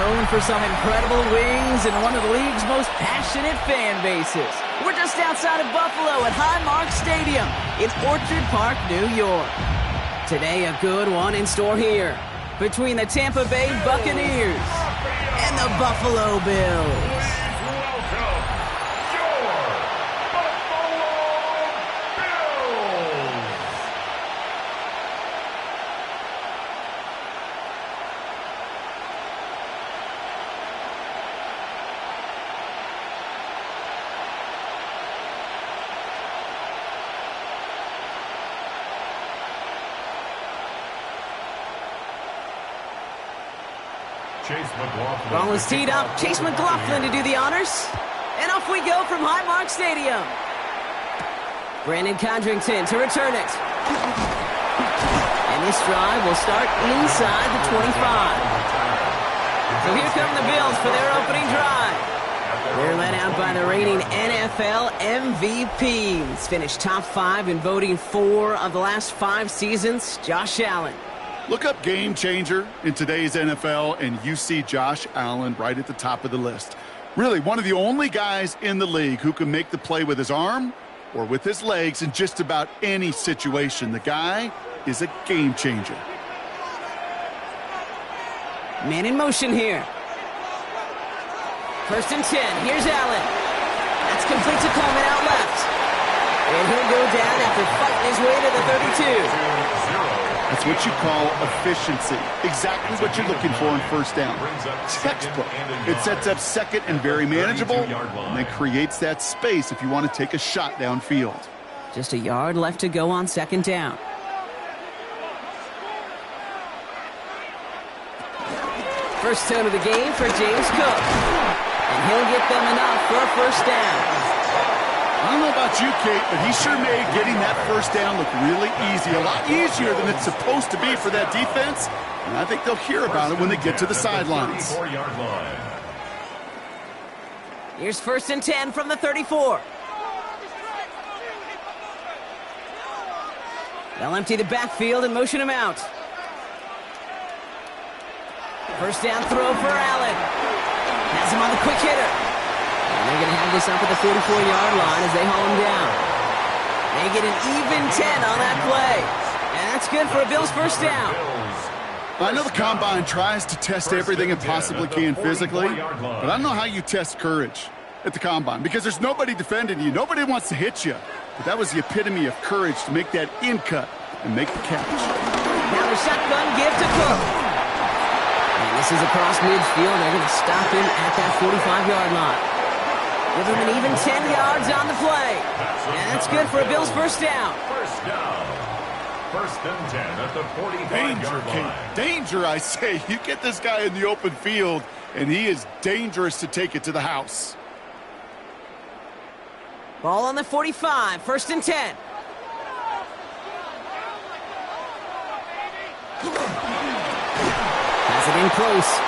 known for some incredible wings and one of the league's most passionate fan bases. We're just outside of Buffalo at Highmark Stadium in Orchard Park, New York. Today, a good one in store here between the Tampa Bay Buccaneers and the Buffalo Bills. Ball is teed up. Chase McLaughlin to do the honors. And off we go from Highmark Stadium. Brandon Condrington to return it. And this drive will start inside the 25. So here come the Bills for their opening drive. They're led out by the reigning NFL MVPs. Finished top 5 in voting 4 of the last 5 seasons. Josh Allen. Look up game changer in today's NFL, and you see Josh Allen right at the top of the list. Really, one of the only guys in the league who can make the play with his arm or with his legs in just about any situation. The guy is a game changer. Man in motion here. 1st and 10. Here's Allen. That's complete to Coleman out left. And he'll go down after fighting his way to the 32. That's what you call efficiency. Exactly what you're looking for in first down. Textbook. It sets up second and very manageable, and then creates that space if you want to take a shot downfield. Just a yard left to go on 2nd down. First down of the game for James Cook. And he'll get them enough for a 1st down. I don't know about you, Kate, but he sure made getting that 1st down look really easy. A lot easier than it's supposed to be for that defense. And I think they'll hear about it when they get to the sidelines. Here's 1st and 10 from the 34. They'll empty the backfield and motion him out. 1st down throw for Allen. Has him on the quick hitter. And they're going to have this up at the 44-yard line as they haul him down. They get an even 10 on that play. And that's good for a Bills 1st down. I know the Combine tries to test everything it possibly can physically, but I don't know how you test courage at the Combine because there's nobody defending you. Nobody wants to hit you. But that was the epitome of courage to make that in cut and make the catch. Now the shotgun give to Cook. And this is across midfield. They're going to stop him at that 45-yard line. Give him an even 10 yards on the play. And that's good for a Bills 1st down. 1st and 10 at the 45-yard line. Danger, I say. You get this guy in the open field, and he is dangerous to take it to the house. Ball on the 45. 1st and 10. Pass it in close.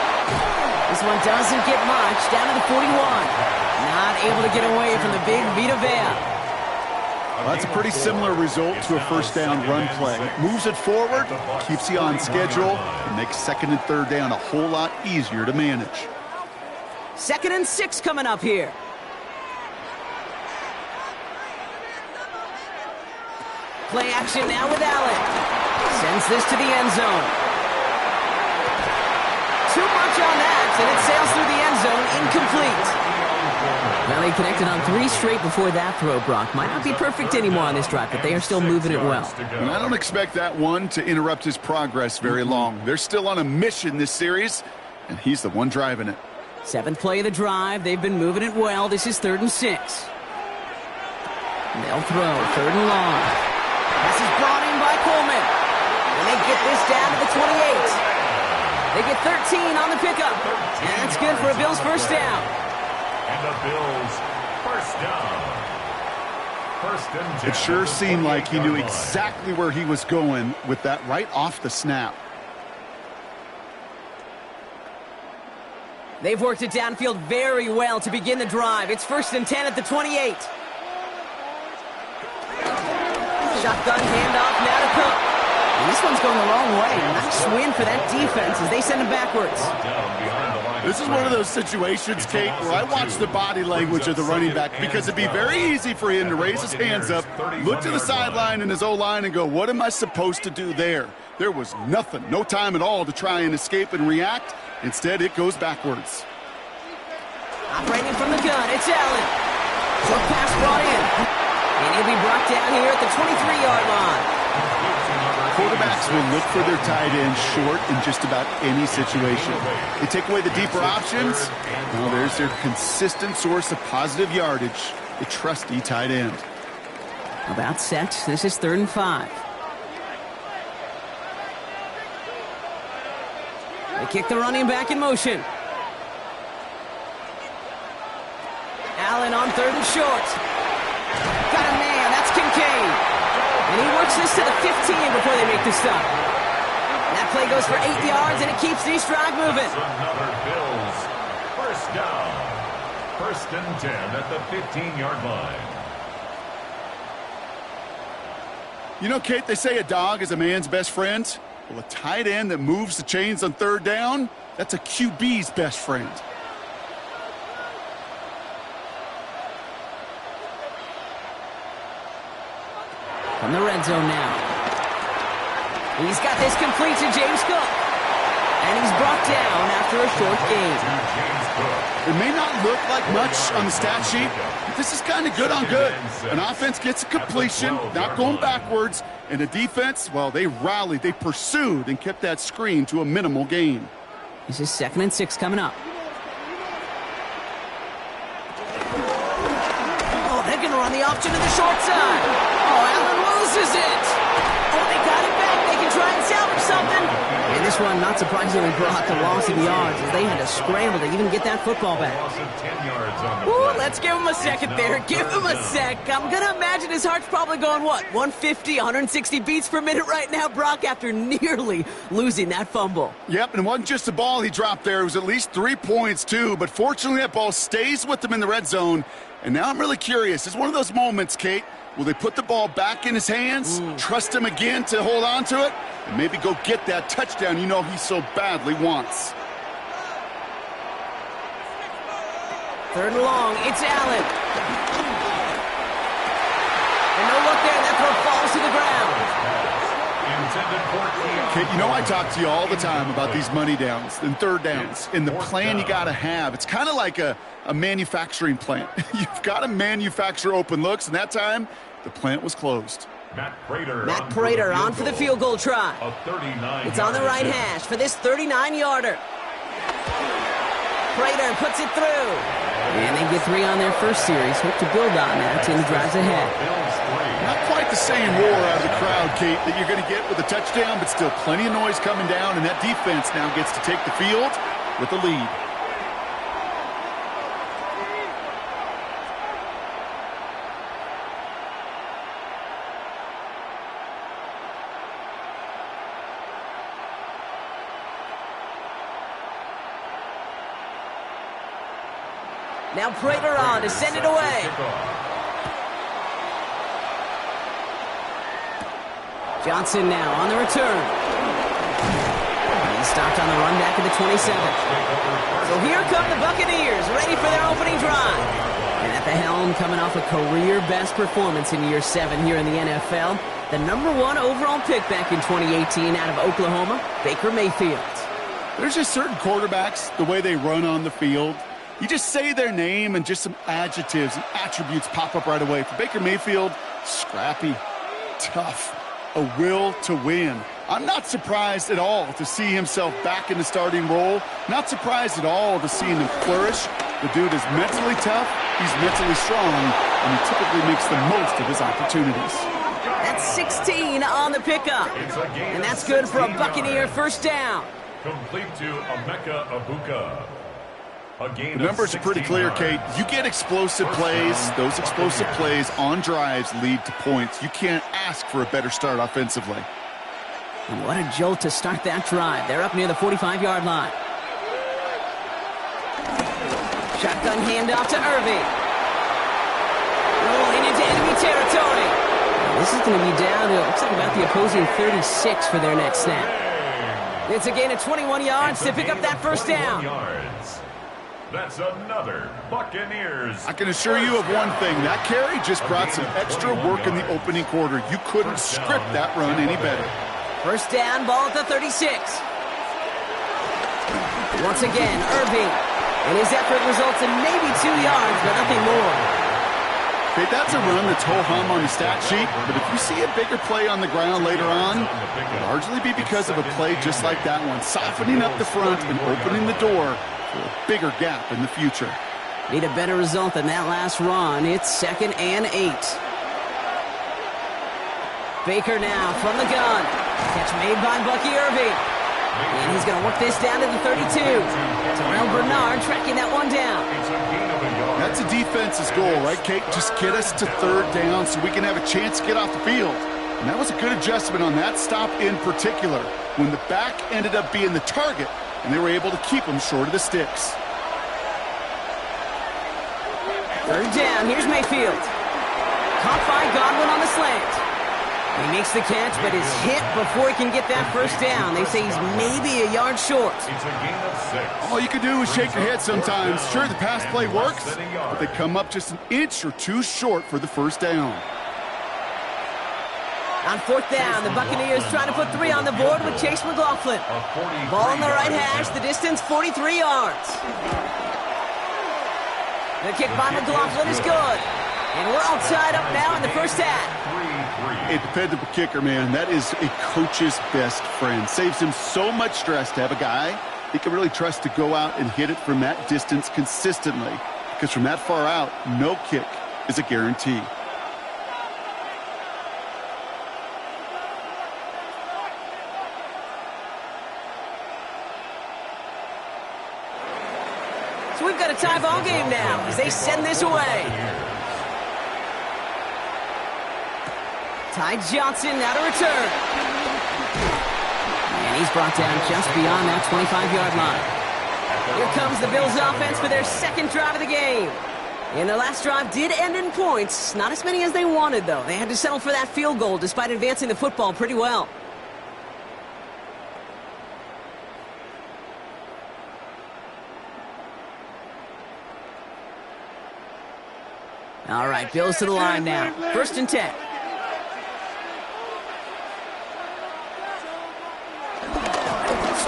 This one doesn't get much. Down to the 41. Not able to get away from the big Vita Vea. Well, that's a pretty similar result to a 1st down run play. Moves it forward, keeps you on schedule, and makes 2nd and 3rd down a whole lot easier to manage. 2nd and 6 coming up here. Play action now with Allen. Sends this to the end zone. Too much on that, and it sails through the end zone, incomplete. Now they connected on 3 straight before that throw, Brock. Might not be perfect anymore on this drive, but they are still moving it well. And I don't expect that one to interrupt his progress very long. They're still on a mission this series, and he's the one driving it. 7th play of the drive. They've been moving it well. This is 3rd and 6. They'll throw 3rd and long. Pass is brought in by Coleman. And they get this down to the 28. They get 13 on the pickup. And that's good for a Bills 1st down. And the Bills 1st down. 1st and 10. It sure seemed like he knew exactly where he was going with that right off the snap. They've worked it downfield very well to begin the drive. It's 1st and 10 at the 28. Shotgun handoff now to Cook. And this one's going the wrong way. Nice win for that defense as they send him backwards. This is one of those situations, Kate, where I watch the body language of the running back because it'd be very easy for him to raise his hands up, look to the sideline in his O-line and go, what am I supposed to do there? There was nothing, no time at all to try and escape and react. Instead, it goes backwards. Operating from the gun, it's Allen. Short pass brought in. And he'll be brought down here at the 23-yard line. Quarterbacks will look for their tight end short in just about any situation. They take away the deeper options. Well, there's their consistent source of positive yardage, the trusty tight end. About set. This is 3rd and 5. They kick the running back in motion. Allen on 3rd and short. Got a man. That's Kincaid. And he works this to the 15 before they make the stop. That play goes for 8 yards, and it keeps the drive moving. Another Bills. First down. 1st and 10 at the 15-yard line. You know, Kate, they say a dog is a man's best friend. Well, a tight end that moves the chains on 3rd down, that's a QB's best friend. From the red zone now. He's got this complete to James Cook. And he's brought down after a short gain. It may not look like much on the stat sheet, but this is kind of good on good. An offense gets a completion, not going backwards, and the defense, well, they rallied, they pursued, and kept that screen to a minimal gain. This is 2nd and 6 coming up. Oh, they're going to run the option to the short side. Oh, Allen loses it. Oh, they got it back. They can try and salvage something. And this one, not surprisingly, brought the loss of yards as they had to scramble to even get that football back. Ooh, let's give him a second there. Give him a sec. I'm going to imagine his heart's probably going, what, 150, 160 beats per minute right now, Brock, after nearly losing that fumble. Yep, and it wasn't just a ball he dropped there. It was at least 3 points, too. But fortunately, that ball stays with him in the red zone. And now I'm really curious. It's one of those moments, Kate. Will they put the ball back in his hands, trust him again to hold on to it, and maybe go get that touchdown you know he so badly wants? 3rd and long, it's Allen. And no look there, that throw falls to the ground. Kate, you know I talk to you all the time about these money downs and 3rd downs and the plan you got to have. It's kind of like a manufacturing plant. You've got to manufacture open looks, and that time, the plant was closed. Matt Prater on for the field goal try. It's on the right hash for this 39-yarder. Prater puts it through. And they get 3 on their first series. Hope to build on that in the drives ahead. Not quite the same roar out of the crowd, Kate, that you're going to get with a touchdown, but still plenty of noise coming down, and that defense now gets to take the field with the lead. Now Prater on to send it away. Johnson now on the return. He's stopped on the run back at the 27. So here come the Buccaneers, ready for their opening drive. And at the helm, coming off a career-best performance in year 7 here in the NFL, the #1 overall pick back in 2018 out of Oklahoma, Baker Mayfield. There's just certain quarterbacks, the way they run on the field. You just say their name and just some adjectives and attributes pop up right away. For Baker Mayfield, scrappy, tough, a will to win. I'm not surprised at all to see himself back in the starting role. Not surprised at all to see him flourish. The dude is mentally tough, he's mentally strong, and he typically makes the most of his opportunities. That's 16 on the pickup. And that's good for a Buccaneer first down. Complete to Emeka Egbuka. The numbers are pretty clear, Kate. You get explosive plays. Those explosive plays on drives lead to points. You can't ask for a better start offensively. And what a jolt to start that drive. They're up near the 45-yard line. Shotgun handoff to Irving. Rolling into enemy territory. This is going to be down to, looks like about the opposing 36 for their next snap. It's a gain of 21 yards to pick up that first down. That's another Buccaneers. I can assure you of one thing. That carry just brought some extra work in the opening quarter. You couldn't script that run any better. First down, ball at the 36. Once again, Irving. And his effort results in maybe 2 yards, but nothing more. Okay, that's a run that's ho-hum on the stat sheet, but if you see a bigger play on the ground later on, it'll largely be because of a play just like that one, softening up the front and opening the door for a bigger gap in the future. Need a better result than that last run. It's 2nd and 8. Baker now from the gun. Catch made by Bucky Irving. And he's going to work this down to the 32. Terrell Bernard tracking that one down. That's a defense's goal, right, Kate? Just get us to 3rd down so we can have a chance to get off the field. And that was a good adjustment on that stop in particular, when the back ended up being the target, and they were able to keep him short of the sticks. 3rd down, here's Mayfield. Caught by Godwin on the slant. He makes the catch, but is hit before he can get that first down. They say he's maybe a yard short. It's a gain of 6. All you can do is shake your head sometimes. Sure, the pass play works, but they come up just an inch or two short for the first down. On 4th down, the Buccaneers trying to put 3 on the board with Chase McLaughlin. Ball on the right hash, the distance 43 yards. The kick by McLaughlin is good. And we're all tied up now in the first half. A dependable kicker, man. That is a coach's best friend. Saves him so much stress to have a guy he can really trust to go out and hit it from that distance consistently. Because from that far out, no kick is a guarantee. So we've got a tie ball game now as they send this away. Ty Johnson now to return. And he's brought down just beyond that 25-yard line. Here comes the Bills offense for their 2nd drive of the game. And their last drive did end in points. Not as many as they wanted, though. They had to settle for that field goal despite advancing the football pretty well. All right, Bills to the line now. 1st and 10.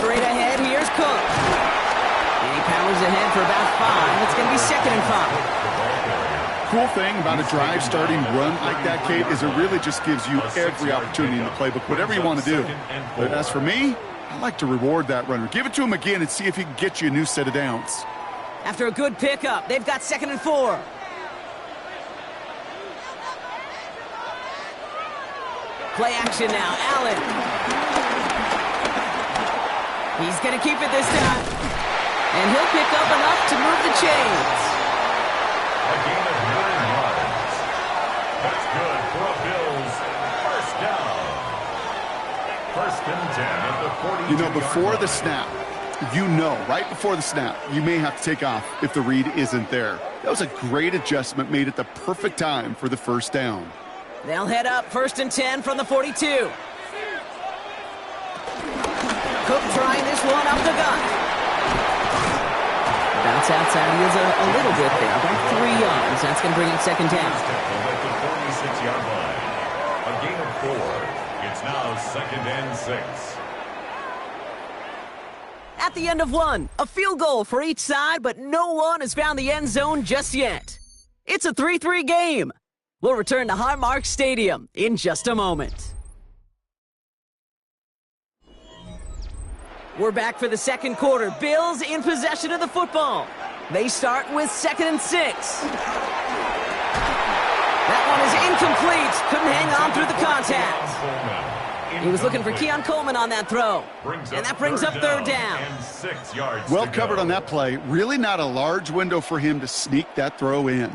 Straight ahead, here's Cook. And he powers ahead for about 5. It's going to be 2nd and 5. Cool thing about a drive starting run like that, Kate, is it really just gives you every opportunity in the playbook, whatever you want to do. But as for me, I like to reward that runner. Give it to him again and see if he can get you a new set of downs. After a good pickup, they've got 2nd and 4. Play action now, Allen. He's going to keep it this time. And he'll pick up enough to move the chains. A gain of 9 yards. That's good for a Bills first down. 1st and 10 at the 40. You know, before the snap, right before the snap, you may have to take off if the read isn't there. That was a great adjustment made at the perfect time for the first down. They'll head up 1st and 10 from the 42. Cook trying this one up the gut. Bounce outside, he is a little bit there, about 3 yards. That's going to bring it 2nd down. At the 46-yard line. A gain of 4. It's now 2nd and 6. At the end of 1, a field goal for each side, but no one has found the end zone just yet. It's a 3-3 game. We'll return to Highmark Stadium in just a moment. We're back for the 2nd quarter. Bills in possession of the football. They start with 2nd and 6. That one is incomplete. Couldn't hang on through the contact. He was looking for Keon Coleman on that throw. And that brings up 3rd down. Well covered on that play. Really not a large window for him to sneak that throw in.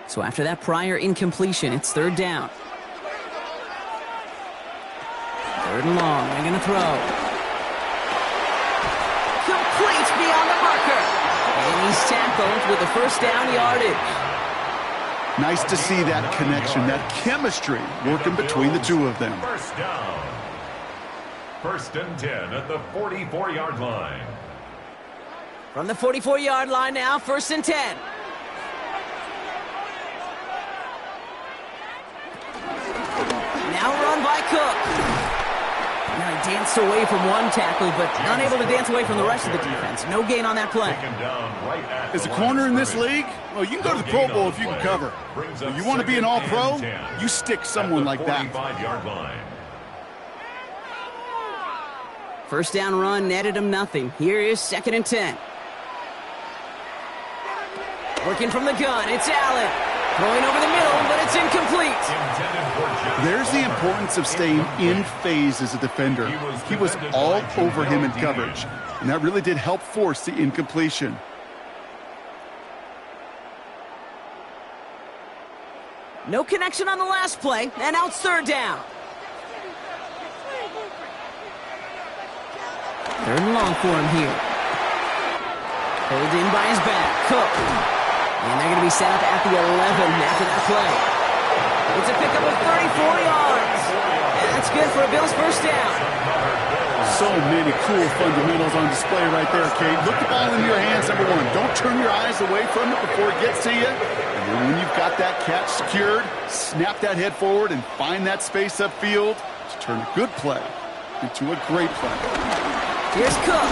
So after that prior incompletion, it's 3rd down. 3rd and long, they're going to throw. Complete beyond the marker. And he's tackled with the first down yardage. Nice to see that connection, that chemistry working between the two of them. First down. First and 10 at the 44-yard line. From the 44-yard line now, first and 10. Now run by Cook. Now he danced away from one tackle, but not able to dance away from the rest of the defense. No gain on that play. As a corner in this league, well, you can go to the Pro Bowl if you can cover. If you want to be an all-pro, you stick someone like that. First down run netted him nothing. Here is second and 10. Working from the gun, it's Allen. Throwing over the middle, but it's incomplete. There's the importance of staying in phase as a defender. He was all over him in coverage, and that really did help force the incompletion. No connection on the last play, and now it's third down. Third and long for him here. Pulled in by his back, Cook. And they're going to be set up at the 11 after that play. It's a pickup of 34 yards. And that's good for a Bills first down. So many cool fundamentals on display right there, Kate. Look the ball in your hands, number one. Don't turn your eyes away from it before it gets to you. And then when you've got that catch secured, snap that head forward and find that space upfield to turn a good play into a great play. Here's Cook.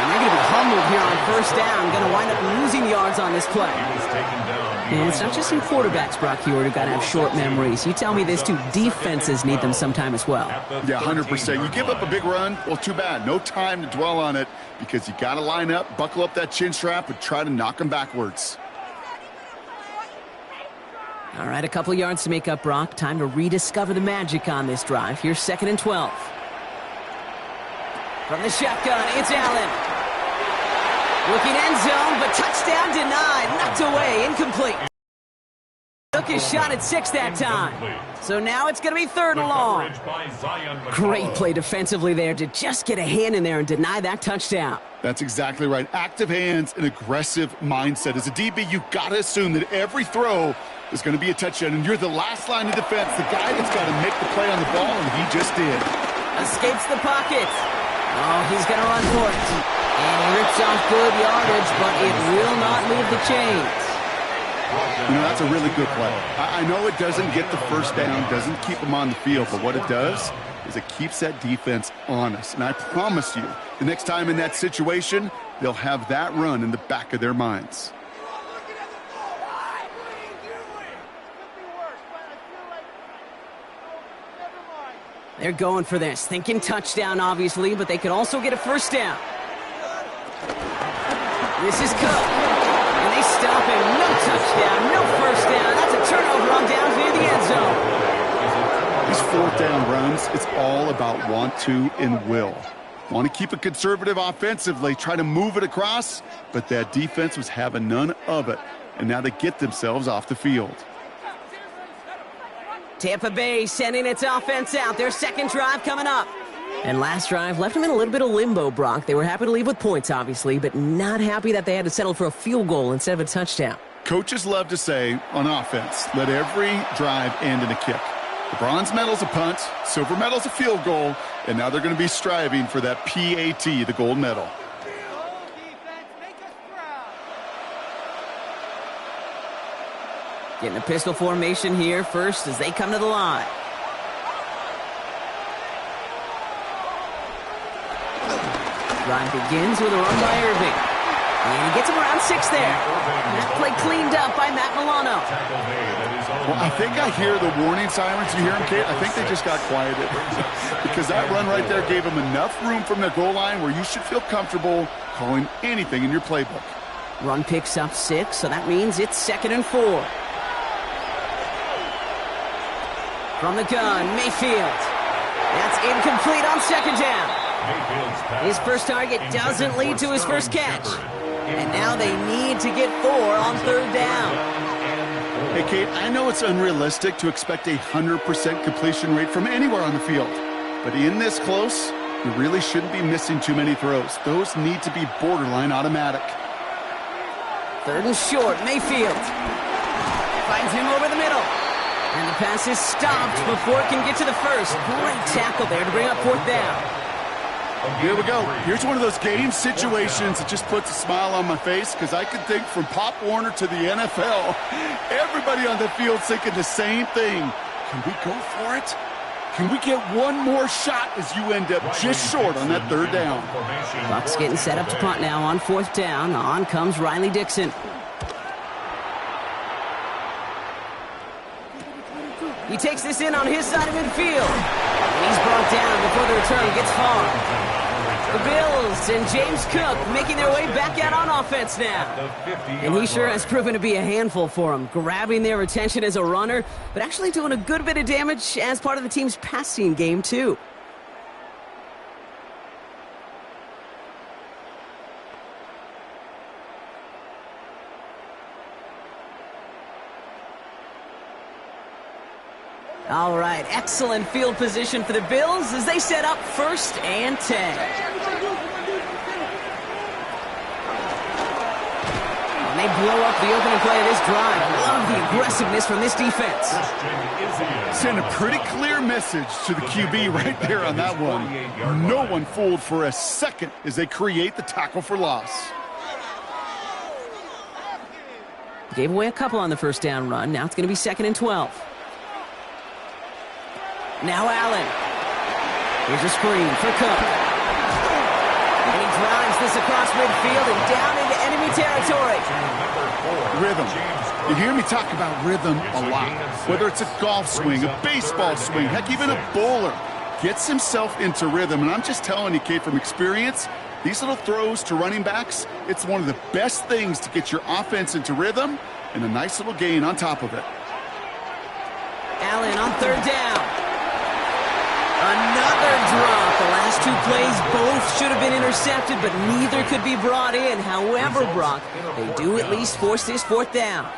And they're going to be humbled here on first down. Going to wind up losing yards on this play. And it's not just in quarterbacks, Brock Huard, who've got to have short memories. You tell me this too, defenses need them sometime as well. Yeah, 100%. You give up a big run, well, too bad. No time to dwell on it because you got to line up, buckle up that chin strap, and try to knock them backwards. All right, a couple yards to make up, Brock. Time to rediscover the magic on this drive. Here's second and 12. From the shotgun, it's Allen. Looking end zone, but touchdown denied. Knocked away, incomplete. Took his shot at 6 that time. So now it's going to be third and long. Great play defensively there to just get a hand in there and deny that touchdown. That's exactly right. Active hands and aggressive mindset. As a DB, you've got to assume that every throw is going to be a touchdown, and you're the last line of defense, the guy that's got to make the play on the ball, and he just did. Escapes the pocket. Oh, he's going to run for it. And he rips off good yardage, but it will not leave the chains. You know, that's a really good play. I know it doesn't get the first down, doesn't keep them on the field, but what it does is it keeps that defense honest. And I promise you, the next time in that situation, they'll have that run in the back of their minds. They're going for this, thinking touchdown, obviously, but they could also get a first down. This is Cook, and they stop him. No touchdown, no first down. That's a turnover on downs near the end zone. These fourth down runs, it's all about want to and will. Want to keep it conservative offensively, try to move it across, but that defense was having none of it, and now they get themselves off the field. Tampa Bay sending its offense out. Their second drive coming up. And last drive left them in a little bit of limbo, Brock. They were happy to leave with points, obviously, but not happy that they had to settle for a field goal instead of a touchdown. Coaches love to say, on offense, let every drive end in a kick. The bronze medal's a punt, silver medal's a field goal, and now they're going to be striving for that PAT, the gold medal. Getting a pistol formation here first as they come to the line. Drive begins with a run by Irving. And he gets him around 6 there. That play cleaned up by Matt Milano. Well, I think I hear the warning sirens. You hear them, Kate? I think they just got quieted. Because that run right there gave them enough room from the goal line where you should feel comfortable calling anything in your playbook. Run picks up 6, so that means it's second and 4. From the gun, Mayfield. That's incomplete on second down. His first target doesn't lead to his first catch. And now they need to get 4 on third down. Hey, Kate, I know it's unrealistic to expect a 100% completion rate from anywhere on the field. But in this close, you really shouldn't be missing too many throws. Those need to be borderline automatic. Third and short, Mayfield. finds him over the middle. And the pass is stopped before it can get to the first. Great tackle there to bring up fourth down. Here we go. Here's one of those game situations that just puts a smile on my face because I can think from Pop Warner to the NFL, everybody on the field thinking the same thing. Can we go for it? Can we get one more shot as you end up just short on that third down? Bucks getting set up to punt now on fourth down. On comes Riley Dixon. He takes this in on his side of midfield. And he's brought down before the return gets far. The Bills and James Cook making their way back out on offense now. And he sure has proven to be a handful for them, grabbing their attention as a runner, but actually doing a good bit of damage as part of the team's passing game, too. All right, excellent field position for the Bills as they set up 1st and 10. And they blow up the opening play of this drive. Love the aggressiveness from this defense. Send a pretty clear message to the QB right there on that one. No one fooled for a second as they create the tackle for loss. Gave away a couple on the first down run. Now it's going to be 2nd and 12. Now Allen. Here's a screen for Cook. And he drives this across midfield and down into enemy territory. Rhythm. You hear me talk about rhythm a lot. Whether it's a golf swing, a baseball swing, heck, even a bowler gets himself into rhythm. And I'm just telling you, kid, from experience, these little throws to running backs, it's one of the best things to get your offense into rhythm and a nice little gain on top of it. Allen on third down. Another drop. The last two plays both should have been intercepted, but neither could be brought in. However, Brock, they do at least force this fourth down.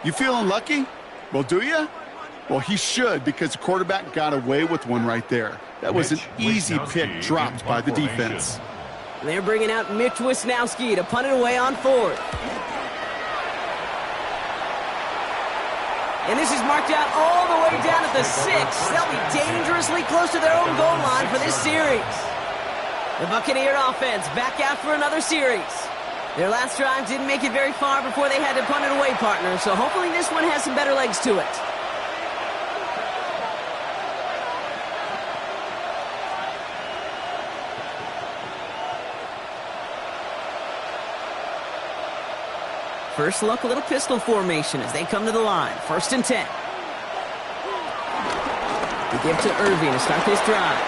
You feeling lucky? Well, do you? Well, he should, because the quarterback got away with one right there. That was an easy pick dropped by the defense. They're bringing out Mitch Wisnowski to punt it away on fourth. And this is marked out all the way down at the 6. They'll be dangerously close to their own goal line for this series. The Buccaneer offense back out for another series. Their last drive didn't make it very far before they had to punt it away, partner, so hopefully this one has some better legs to it. First look, a little pistol formation as they come to the line. 1st and 10. They give to Irving to start this drive.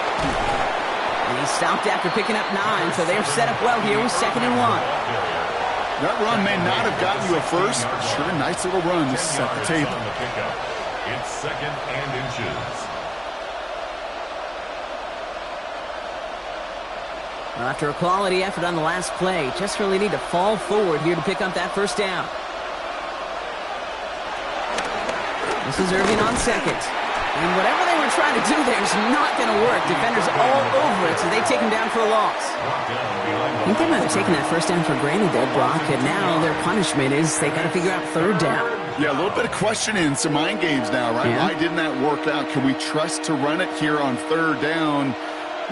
And he's stopped after picking up 9, so they're set up well here with 2nd and 1. That run may not have gotten you a first, but sure, nice little run to set the table. It's 2nd and inches. After a quality effort on the last play, just really need to fall forward here to pick up that first down. This is Irving on 2nd. And whatever they were trying to do there is not going to work. Defenders all over it, so they take him down for a loss. I think they might have taken that first down for granted there, Brock, and now their punishment is they got to figure out 3rd down. Yeah, a little bit of questioning, some mind games now, right? Yeah. Why didn't that work out? Can we trust to run it here on 3rd down?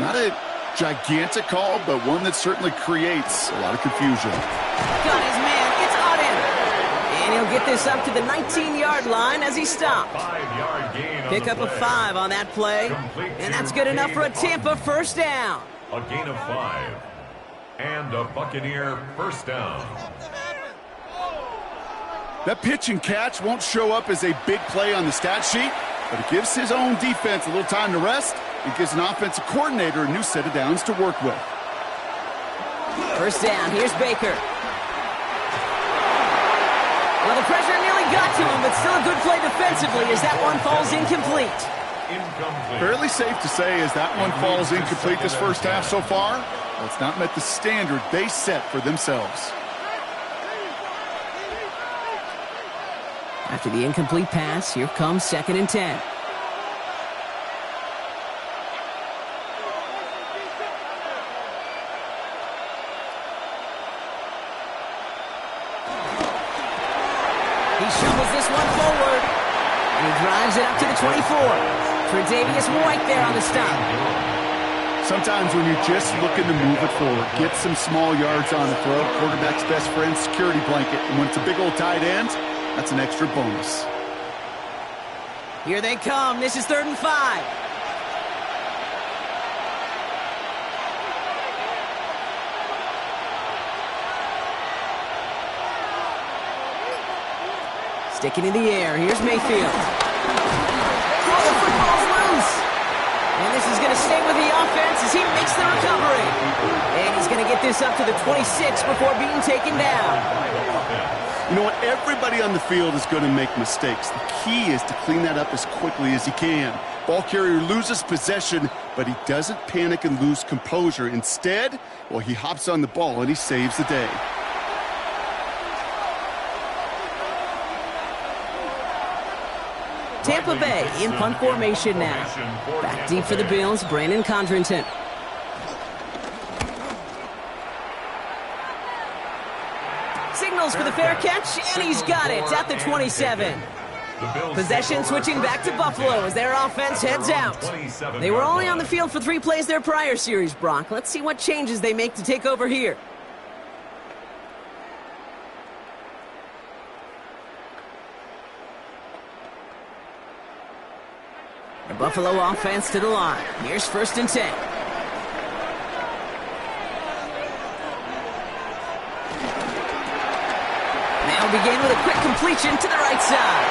Not a gigantic call, but one that certainly creates a lot of confusion. Got his man. It's on him. And he'll get this up to the 19-yard line as he stopped. 5-yard gain on Pick the up a play. 5 on that play. And that's good enough for a Tampa first down. A gain of 5. And a Buccaneer first down. That pitch and catch won't show up as a big play on the stat sheet, but it gives his own defense a little time to rest. It gives an offensive coordinator a new set of downs to work with. First down. Here's Baker. Well, the pressure nearly got to him, but still a good play defensively as that one falls incomplete. Incomplete. Fairly safe to say as that one falls incomplete this first half so far, well, it's not met the standard they set for themselves. After the incomplete pass, here comes 2nd and 10. He shovels this one forward. And he drives it up to the 24. Tre'Davious White there on the stop. Sometimes when you're just looking to move it forward, get some small yards on the throw, quarterback's best friend, security blanket. And when it's a big old tight end, that's an extra bonus. Here they come. This is 3rd and 5. Sticking in the air. Here's Mayfield. Oh, the football's loose. And this is going to stay with the offense as he makes the recovery. And he's going to get this up to the 26 before being taken down. You know what? Everybody on the field is going to make mistakes. The key is to clean that up as quickly as he can. Ball carrier loses possession, but he doesn't panic and lose composure. Instead, well, he hops on the ball and he saves the day. Tampa Bay in punt formation now. Back deep for the Bills, Brandon Condrington. Signals for the fair catch, and he's got it at the 27. Possession switching back to Buffalo as their offense heads out. They were only on the field for 3 plays their prior series, Brock. Let's see what changes they make to take over here. The Buffalo offense to the line. Here's 1st and 10. They'll begin with a quick completion to the right side.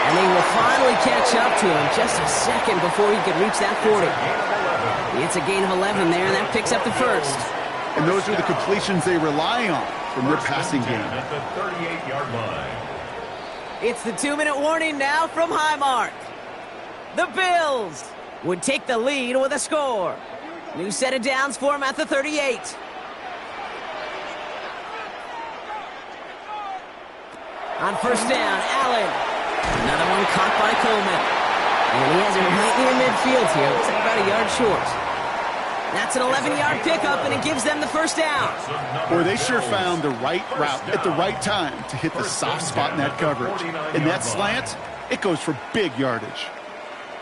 And they will finally catch up to him just a second before he could reach that 40. It's a gain of 11 there, and that picks up the 1st. And those are the completions they rely on from their passing game. At the 38-yard line. It's the 2-minute warning now from Highmark. The Bills would take the lead with a score. New set of downs for him at the 38. On 1st down, Allen. Another one caught by Coleman. And he has him right near midfield here. Looks like about a yard short. That's an 11-yard pickup, and it gives them the 1st down. Boy, they sure found the right route at the right time to hit the soft spot in that coverage. And that slant, it goes for big yardage.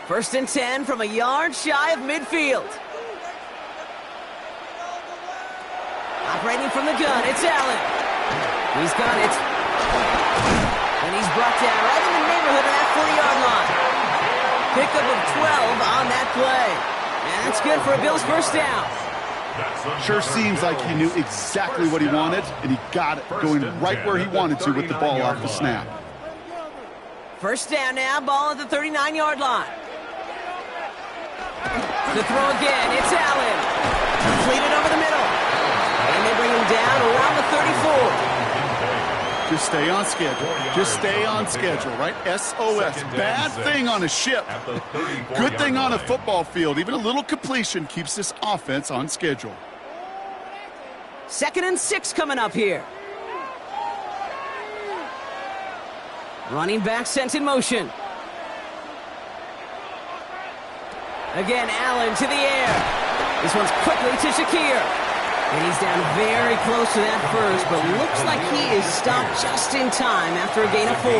1st and 10 from a yard shy of midfield. Operating from the gun, it's Allen. He's got it. And he's brought down right in the neighborhood of that 40-yard line. Pickup of 12 on that play. And that's good for a Bills 1st down. Sure seems like he knew exactly what he wanted, and he got it, going right where he wanted to with the ball off the snap. 1st down now, ball at the 39-yard line. The throw again, it's Allen. Completed over the middle. And they bring him down around the 34. Just stay on schedule. Just stay on schedule, right? SOS. Bad thing on a ship. Good thing on a football field. Even a little completion keeps this offense on schedule. 2nd and 6 coming up here. Running back sent in motion. Again, Allen to the air. This one's quickly to Shakir. And he's down very close to that 1st, but looks like he is stopped just in time after a gain of 4.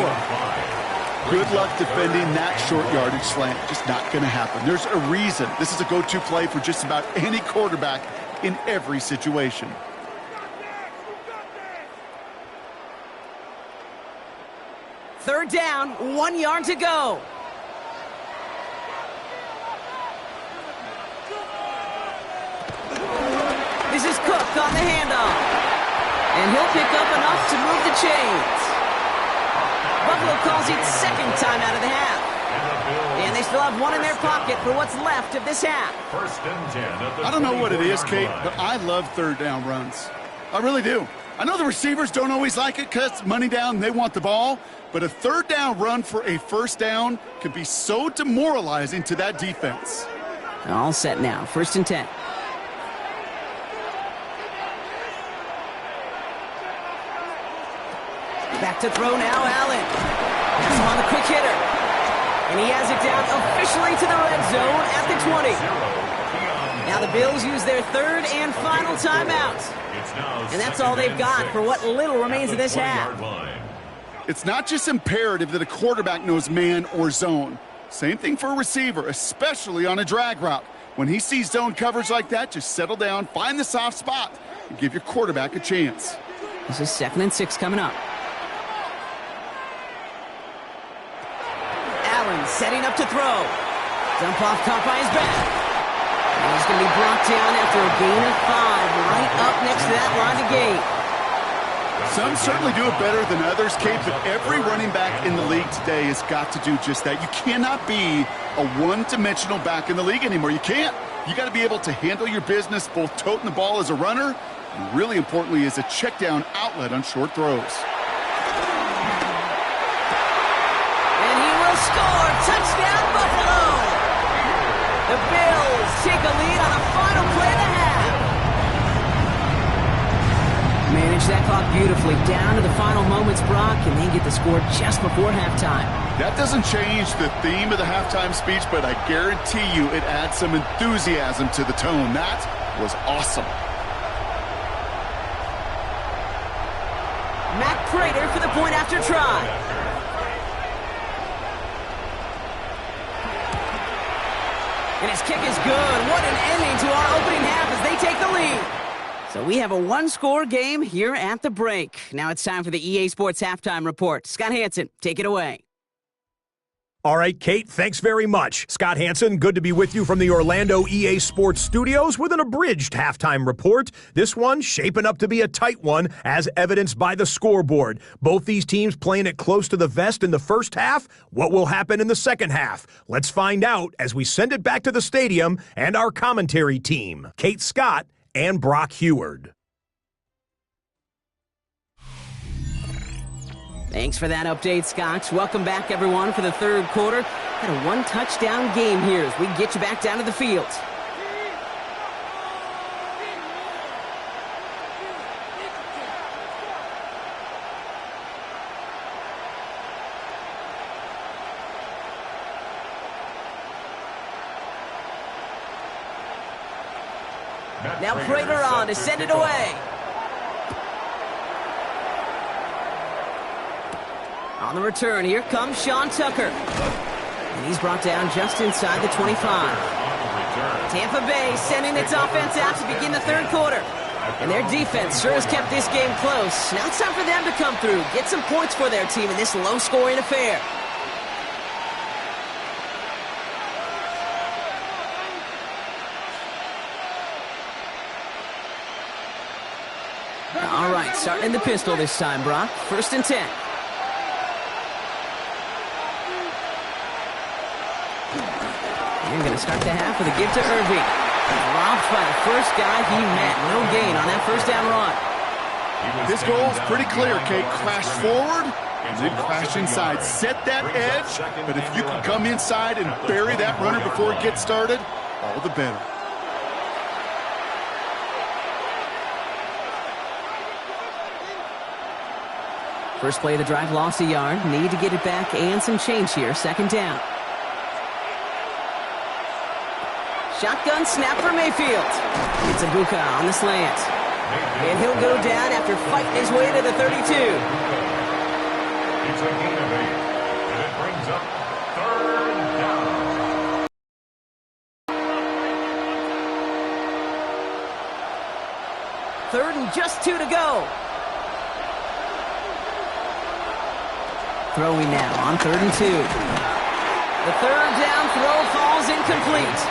Good luck defending that short yardage slant. Just not going to happen. There's a reason. This is a go-to play for just about any quarterback in every situation. Third down, 1 yard to go. This is Cook on the handoff. And he'll pick up enough to move the chains. Buffalo calls it 2nd time out of the half. And they still have 1 in their pocket for what's left of this half. 1st and 10 at the I don't know what it is, Kate, but I love 3rd down runs. I really do. I know the receivers don't always like it because money down, they want the ball. But a 3rd down run for a 1st down can be so demoralizing to that defense. All set now, 1st and 10. Back to throw now, Allen. Has him on the quick hitter. And he has it down officially to the red zone at the 20. Now the Bills use their 3rd and final timeout. And that's all they've got for what little remains of this half. It's not just imperative that a quarterback knows man or zone. Same thing for a receiver, especially on a drag route. When he sees zone coverage like that, just settle down, find the soft spot, and give your quarterback a chance. This is 2nd and 6 coming up. Allen setting up to throw. Dump off caught by his back. And he's going to be brought down after a gain of 5, right up next to that line of gain. Some certainly do it better than others, Kate, but every running back in the league today has got to do just that. You cannot be a one-dimensional back in the league anymore. You can't. You got to be able to handle your business, both toting the ball as a runner, and really importantly, as a check-down outlet on short throws. And he will score. Touchdown, Buffalo! The Bills take a lead on the final play of the half. Manage that clock beautifully down to the final moments, Brock, and then get the score just before halftime. That doesn't change the theme of the halftime speech, but I guarantee you it adds some enthusiasm to the tone. That was awesome. Matt Prater for the point after try. And his kick is good. What an ending to our opening half as they take the lead. So we have a one-score game here at the break. Now it's time for the EA Sports Halftime Report. Scott Hansen, take it away. All right, Kate, thanks very much. Scott Hansen, good to be with you from the Orlando EA Sports Studios with an abridged halftime report. This one shaping up to be a tight one, as evidenced by the scoreboard. Both these teams playing it close to the vest in the first half. What will happen in the second half? Let's find out as we send it back to the stadium and our commentary team, Kate Scott and Brock Heward. Thanks for that update, Scotch. Welcome back, everyone, for the third quarter. Had a one-touchdown game here as we get you back down to the field. Now Prater on to send it away. On the return, here comes Sean Tucker. And he's brought down just inside the 25. Tampa Bay sending its offense out to begin the third quarter. And their defense sure has kept this game close. Now it's time for them to come through, get some points for their team in this low-scoring affair. All right, starting in the pistol this time, Brock. 1st and 10. You're going to start the half with a give to Irving. Robbed by the first guy he met. No gain on that first down run. This goal is pretty clear, Kate. Crash forward and then crash inside. Set that edge, but if you can come inside and bury that runner before it gets started, all the better. First play of the drive, lost a yard. Need to get it back and some change here. 2nd down. Shotgun snap for Mayfield. It's Ibuka on the slant. And he'll go down after fighting his way to the 32. It's a gain of 8. And it brings up 3rd down. Third and just 2 to go. Throwing now on 3rd and 2. The 3rd down throw falls incomplete.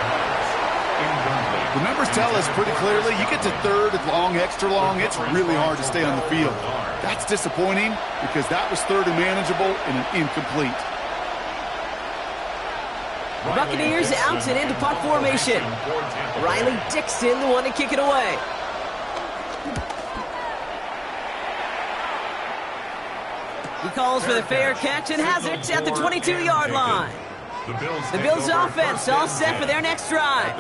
The numbers tell us pretty clearly, you get to 3rd and long, extra long, it's really hard to stay on the field. That's disappointing because that was 3rd and manageable and an incomplete. Buccaneers out and into punt formation. Riley Dixon, the one to kick it away. He calls for the fair catch and has it at the 22-yard line. The Bills offense all set for their next drive.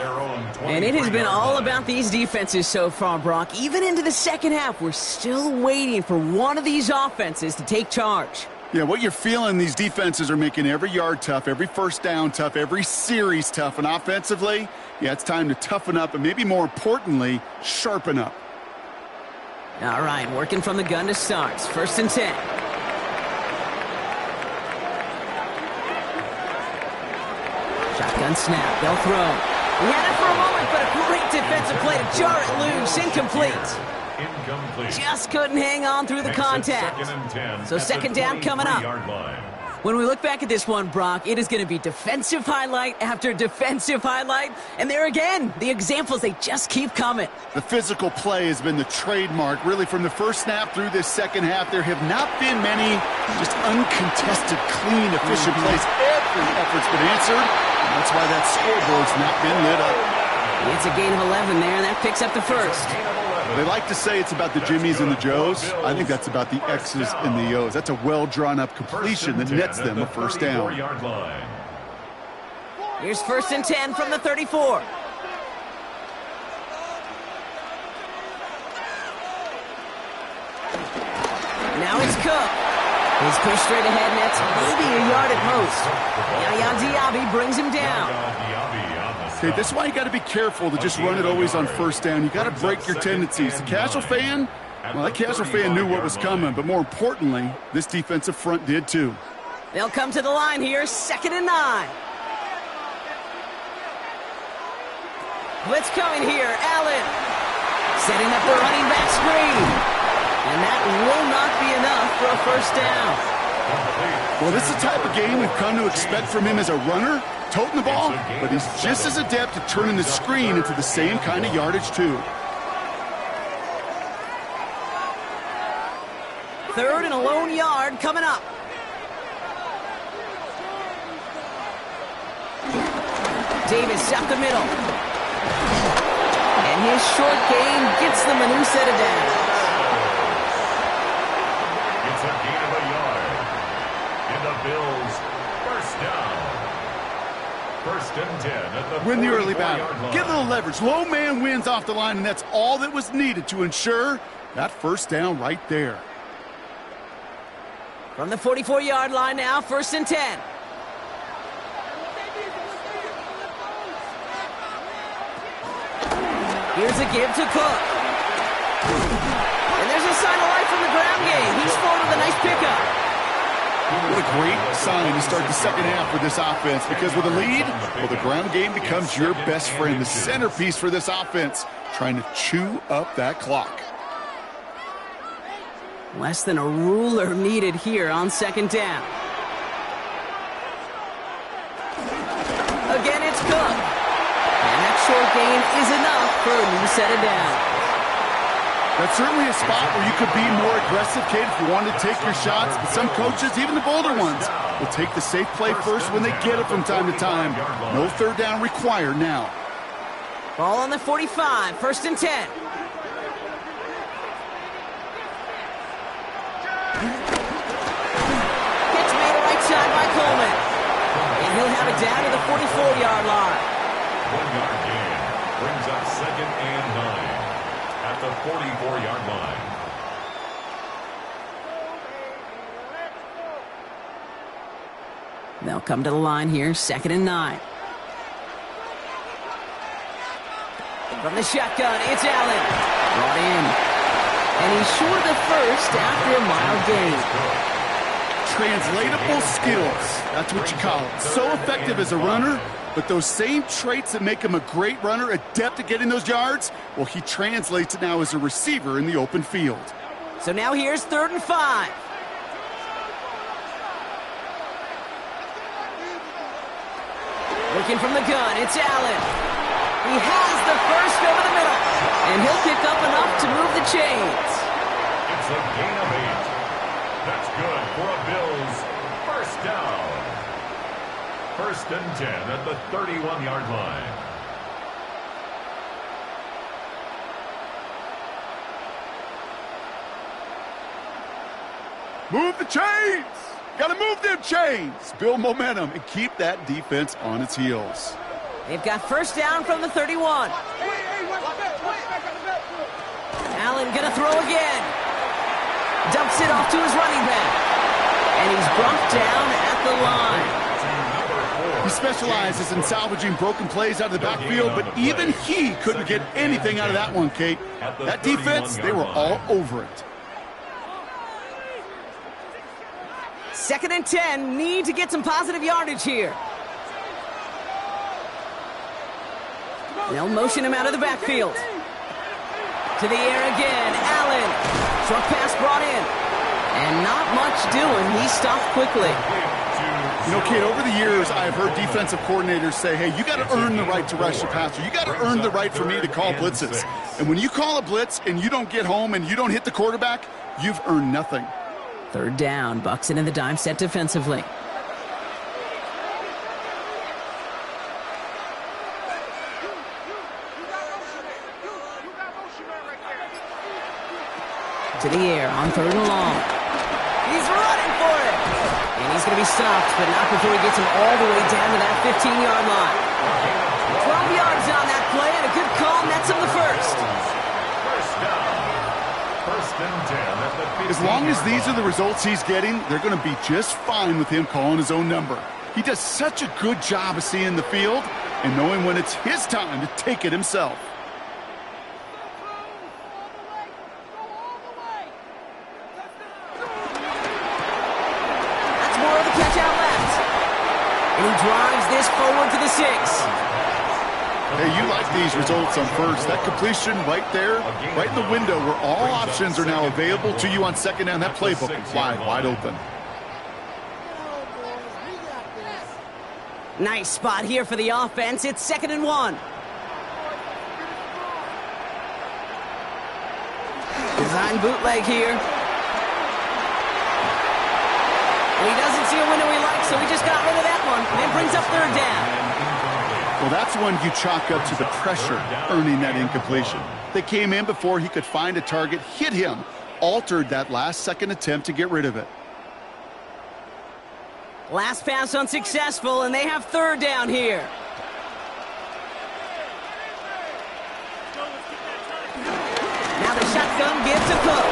And it has been all about these defenses so far, Brock. Even into the second half, we're still waiting for one of these offenses to take charge. Yeah, what you're feeling, these defenses are making every yard tough, every first down tough, every series tough. And offensively, yeah, it's time to toughen up and maybe more importantly, sharpen up. All right, working from the gun to start. 1st and 10. Shotgun snap. They'll throw. We had it for a moment, but a great defensive play to jar it loose. Incomplete. Just couldn't hang on through the contact. So second down coming up. When we look back at this one, Brock, it is going to be defensive highlight after defensive highlight. And there again, the examples, they just keep coming. The physical play has been the trademark. Really, from the first snap through this second half, there have not been many just uncontested, clean, efficient plays. Every effort's been answered, and that's why that scoreboard's not been lit up. It's a gain of 11 there, and that picks up the first. They like to say it's about the Jimmies and the Joes. I think that's about the X's and the O's. That's a well-drawn-up completion that nets them a first down. Here's 1st and 10 from the 34. Now it's Cook. He's pushed straight ahead, and that's maybe a yard at most. Yaya Diaby brings him down. Okay, this is why you got to be careful to just run it always on first down. You got to break your tendencies. The casual fan, well, that casual fan knew what was coming, but more importantly, this defensive front did too. They'll come to the line here, 2nd and 9. Blitz coming here, Allen. Setting up the running back screen. And that will not be enough for a first down. Well, this is the type of game we've come to expect from him as a runner, toting the ball, but he's just as adept at turning the screen into the same kind of yardage, too. 3rd and a lone yard coming up. Davis up the middle. And his short gain gets them a new set of downs. It's a gain of a yard. In the Bills, first down. 1st and 10 at the Win the early 44-yard battle. line. Get a little leverage. Low man wins off the line, and that's all that was needed to ensure that first down right there. From the 44-yard line now, 1st and 10. Here's a give to Cook. And there's a sign of life from the ground game. He's forward with a nice pickup. What a great sign to start the second half for this offense, because with a lead, well, the ground game becomes your best friend, the centerpiece for this offense, trying to chew up that clock. Less than a ruler needed here on 2nd down. Again, it's Cook. And that short gain is enough for a new set of downs. That's certainly a spot where you could be more aggressive, Kate, if you wanted to take your shots. But some coaches, even the bolder ones, will take the safe play first when they get it from time to time. No third down required now. Ball on the 45, 1st and 10. Pitch made right side by Coleman. And he'll have it down to the 44-yard line. 1-yard gain brings up 2nd and 9 at the 44-yard line. They'll come to the line here, 2nd and 9. From the shotgun, it's Allen. Brought in. And he's short of the first after a mild gain. Translatable skills. That's what you call it. So effective as a runner, but those same traits that make him a great runner, adept at getting those yards, well, he translates it now as a receiver in the open field. So now here's 3rd and 5. Looking from the gun, it's Allen. He has the first over the middle, and he'll pick up enough to move the chains. It's a gain of 8. That's good for a Bills first down. 1st and 10 at the 31-yard line. Move the chains! Got to move them chains! Build momentum and keep that defense on its heels. They've got first down from the 31. Allen gonna throw again. Dumps it off to his running back. And he's brought down at the line. He specializes in salvaging broken plays out of the backfield, but even he couldn't get anything out of that one, Kate. That defense, they were all over it. 2nd and 10, need to get some positive yardage here. They'll motion him out of the backfield. To the air again. Allen. Short pass brought in. And not much doing. He stopped quickly. You know, Kate, over the years, I've heard defensive coordinators say, hey, you got to earn the right to rush the passer. You got to earn the right for me to call blitzes. And when you call a blitz and you don't get home and you don't hit the quarterback, you've earned nothing. Third down. Bucs in the dime set defensively. To the air on 3rd and long. He's running for it. And he's going to be stopped, but not before he gets him all the way down to that 15-yard line. 12 yards on that play, and a good call nets him the first. First down. First and 10 at the 15. As long as these are the results he's getting, they're going to be just fine with him calling his own number. He does such a good job of seeing the field and knowing when it's his time to take it himself. And he drives this forward to the 6. Hey, you like these results on first. That completion right there, right in the window where all options are now available to you on second down. That playbook is wide open. Nice spot here for the offense. It's 2nd and 1. Design bootleg here. And he doesn't see a window he likes, so he just got rid of that one. And it brings up 3rd down. Well, that's one you chalk up to the pressure earning that incompletion. They came in before he could find a target, hit him, altered that last-second attempt to get rid of it. Last pass unsuccessful, and they have 3rd down here. Now the shotgun give to Cook.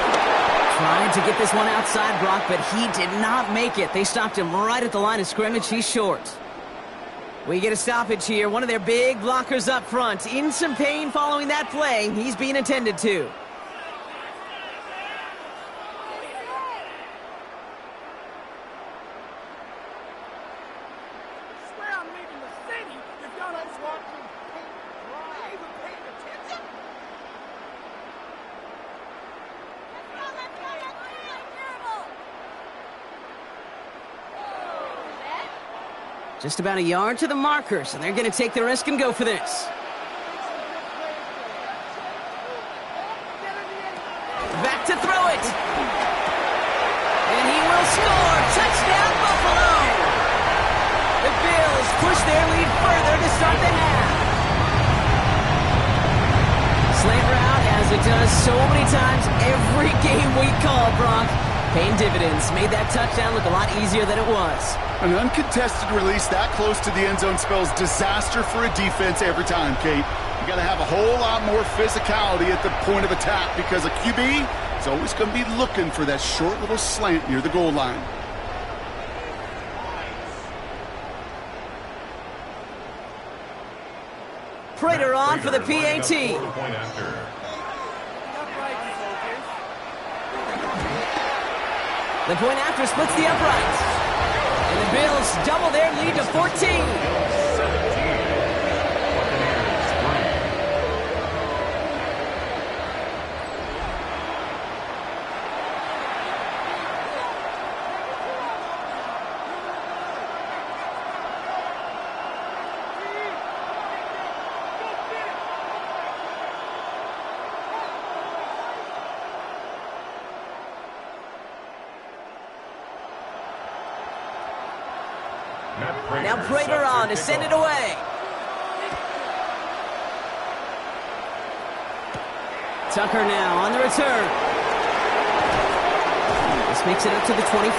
Trying to get this one outside, Brock, but he did not make it. They stopped him right at the line of scrimmage. He's short. We get a stoppage here. One of their big blockers up front. In some pain following that play. He's being attended to. Just about a yard to the markers, and they're going to take the risk and go for this. Back to throw it. And he will score. Touchdown, Buffalo. The Bills push their lead further to start the half. Slant route, as it does so many times every game we call, Brock. Paying dividends. Made that touchdown look a lot easier than it was. An uncontested release that close to the end zone spells disaster for a defense every time, Kate. You got to have a whole lot more physicality at the point of attack because a QB is always going to be looking for that short little slant near the goal line. Prater on for the PAT. The point after splits the uprights. And the Bills double their lead to 14. Now Prater on to send it away. Tucker now on the return. This makes it up to the 25.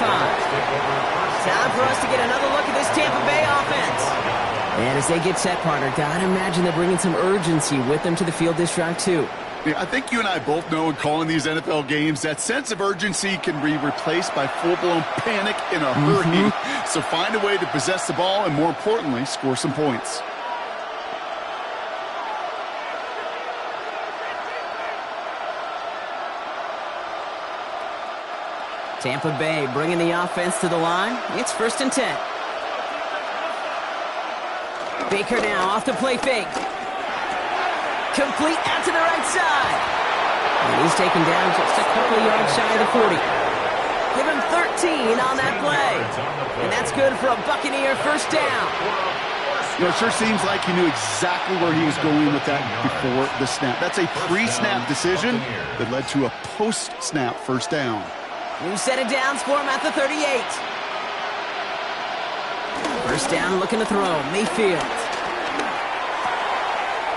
Time for us to get another look at this Tampa Bay offense. And as they get set, partner, gotta imagine they're bringing some urgency with them to the field this drive too. I think you and I both know in calling these NFL games that sense of urgency can be replaced by full-blown panic in a hurry. So find a way to possess the ball and, more importantly, score some points. Tampa Bay bringing the offense to the line. It's 1st and 10. Baker now off the play fake. Complete out to the right side. And he's taken down just a couple of yards shy of the 40. Give him 13 on that play. And that's good for a Buccaneer first down. You know, it sure seems like he knew exactly where he was going with that before the snap. That's a pre-snap decision that led to a post-snap first down. New set of downs for him at the 38. First down, looking to throw. Mayfield.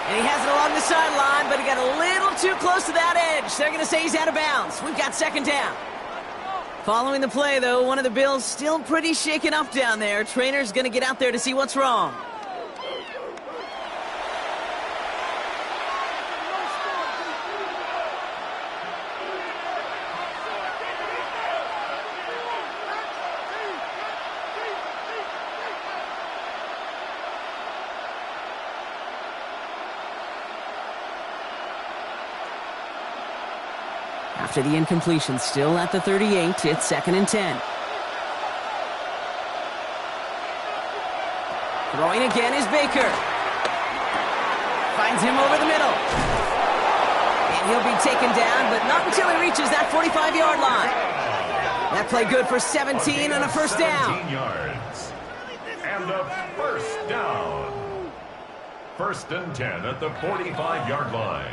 And he has it along the sideline, but he got a little too close to that edge. They're going to say he's out of bounds. We've got second down. Following the play, though, one of the Bills still pretty shaken up down there. Trainer's going to get out there to see what's wrong. After the incompletion, still at the 38, it's second and 10. Throwing again is Baker. Finds him over the middle. And he'll be taken down, but not until he reaches that 45-yard line. That play good for 17 and a first down. 17 yards. And a first down. First and 10 at the 45-yard line.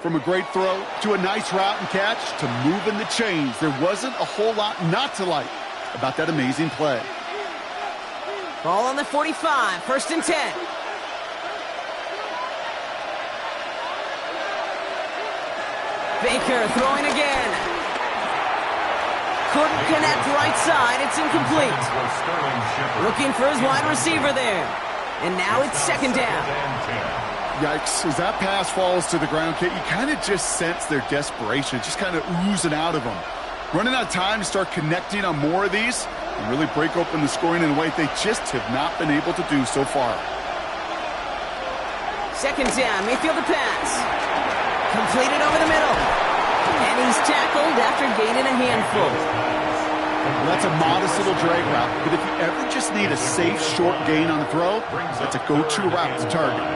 From a great throw to a nice route and catch to moving the chains, there wasn't a whole lot not to like about that amazing play. Ball on the 45, first and 10. Baker throwing again. Couldn't connect right side, it's incomplete. Looking for his wide receiver there. And now it's second down. Yikes, as that pass falls to the ground, Kate, you kind of just sense their desperation, just kind of oozing out of them. Running out of time to start connecting on more of these and really break open the scoring in a way they just have not been able to do so far. Second down, Mayfield the pass. Completed over the middle. And he's tackled after gaining a handful. Well, that's a modest little drag route, but if you ever just need a safe, short gain on the throw, that's a go-to route to target.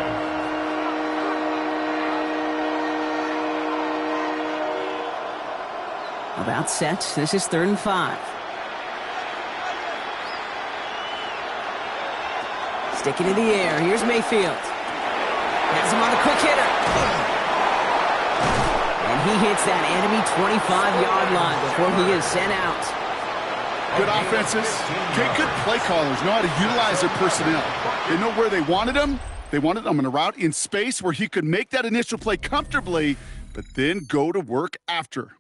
About set. This is third and 5. Sticking in the air. Here's Mayfield. Has him on the quick hitter. And he hits that enemy 25-yard line before he is sent out. Good offenses. Okay, good play callers know how to utilize their personnel. They know where they wanted him. They wanted him on a route in space where he could make that initial play comfortably, but then go to work after.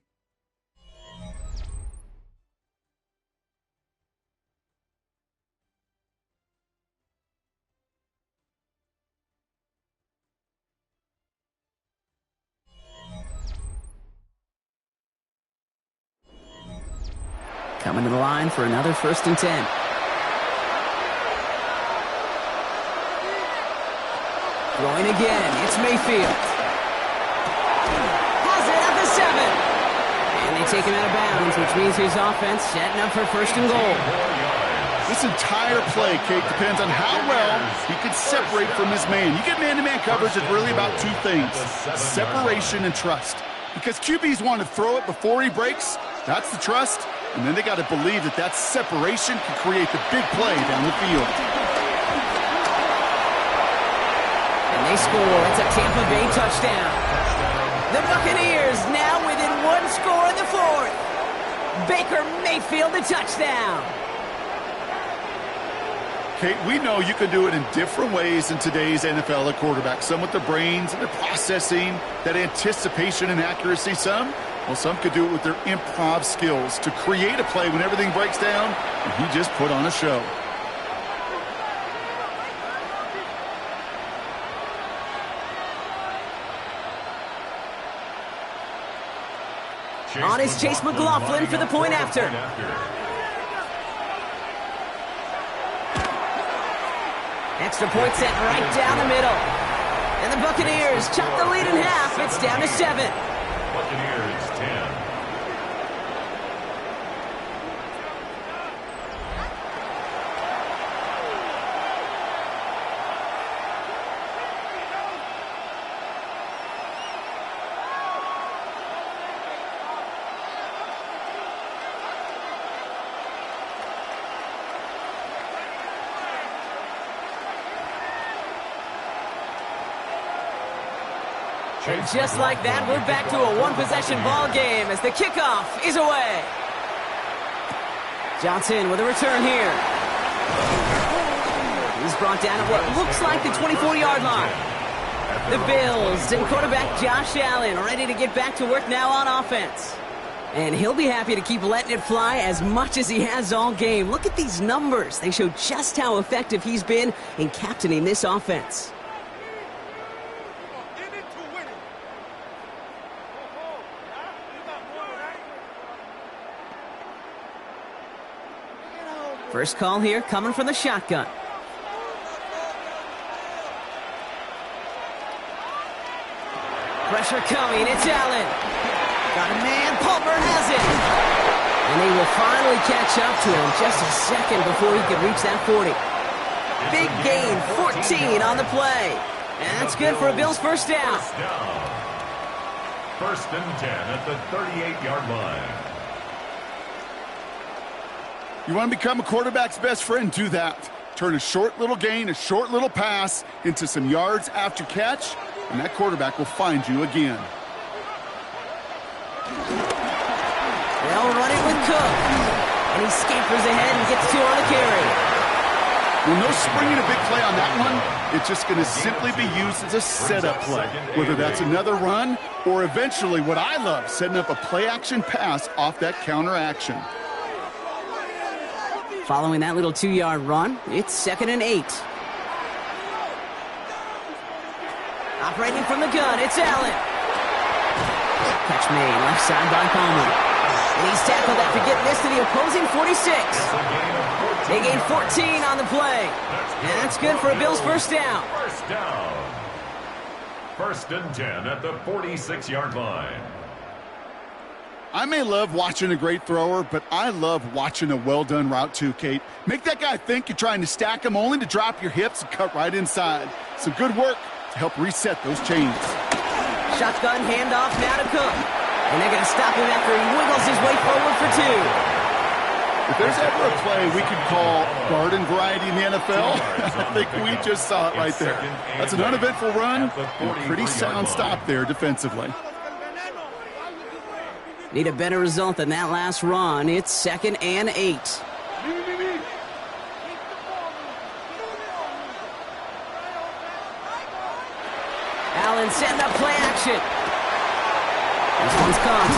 Coming to the line for another first and 10. Throwing again. It's Mayfield. Has it at the 7. And they take him out of bounds, which means his offense setting up for first and goal. This entire play, Kate, depends on how well he can separate from his man. You get man-to-man coverage, it's really about two things: separation and trust. Because QBs want to throw it before he breaks. That's the trust. And then they got to believe that that separation can create the big play down the field. And they score. It's a Tampa Bay touchdown. The Buccaneers now within one score in the fourth. Baker Mayfield the touchdown. Kate, we know you can do it in different ways in today's NFL at quarterback. Some with their brains and their processing, that anticipation and accuracy. Some could do it with their improv skills to create a play when everything breaks down, and he just put on a show. On is Chase McLaughlin for the point after. Extra point set right down the middle. And the Buccaneers chop the lead in half. It's down to 7. Buccaneers 10. And just like that, we're back to a one-possession ball game as the kickoff is away. Johnson with a return here. He's brought down at what looks like the 24-yard line. The Bills and quarterback Josh Allen ready to get back to work now on offense. And he'll be happy to keep letting it fly as much as he has all game. Look at these numbers. They show just how effective he's been in captaining this offense. First call here coming from the shotgun. Pressure coming. It's Allen. Got a man. Palmer has it. And they will finally catch up to him just a second before he can reach that 40. Big gain, 14 on the play. And that's good for a Bills first down. First and 10 at the 38-yard line. You want to become a quarterback's best friend? Do that. Turn a short little gain, a short little pass into some yards after catch, and that quarterback will find you again. They'll run it with Cook. And he scampers ahead and gets 2 on the carry. Well, no springing a big play on that one. It's just going to simply be used as a setup play, whether that's another run or eventually what I love, setting up a play-action pass off that counter action. Following that little 2-yard run, it's 2nd and 8. Operating from the gun, it's Allen. Catch made, left side by Palmer. And he's tackled after getting this to the opposing 46. They gain 14 on the play. And that's good for a Bills first down. First down. First and 10 at the 46-yard line. I may love watching a great thrower, but I love watching a well-done route too, Kate. Make that guy think you're trying to stack him only to drop your hips and cut right inside. Some good work to help reset those chains. Shotgun handoff now to Cook. And they're going to stop him after he wiggles his way forward for 2. If there's ever a play we could call garden variety in the NFL, I think we just saw it right there. That's an uneventful run and a pretty sound stop there defensively. Need a better result than that last run. It's 2nd and 8. Allen setting up play action. This one's caught.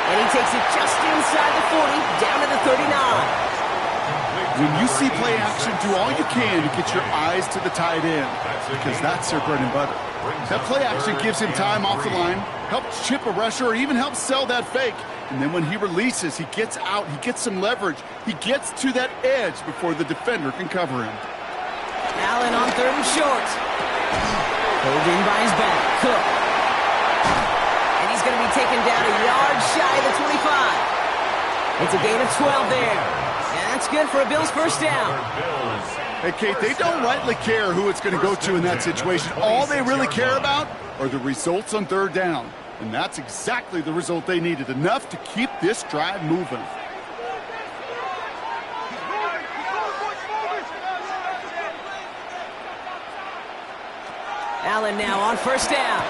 And he takes it just inside the 40, down to the 39. When you see play action, do all you can to get your eyes to the tight end, because that's their bread and butter. That play action gives him time off the line, helps chip a rusher, or even helps sell that fake. And then when he releases, he gets out, he gets some leverage. He gets to that edge before the defender can cover him. Allen on 3rd and short. Pulled in by his back. Cook. And he's going to be taken down a yard shy of the 25. It's a gain of 12 there. And that's good for a Bills first down. Hey, Kate, they don't rightly care who it's going to go to in that situation. All they really care about are the results on 3rd down. And that's exactly the result they needed, enough to keep this drive moving. Allen now on first down.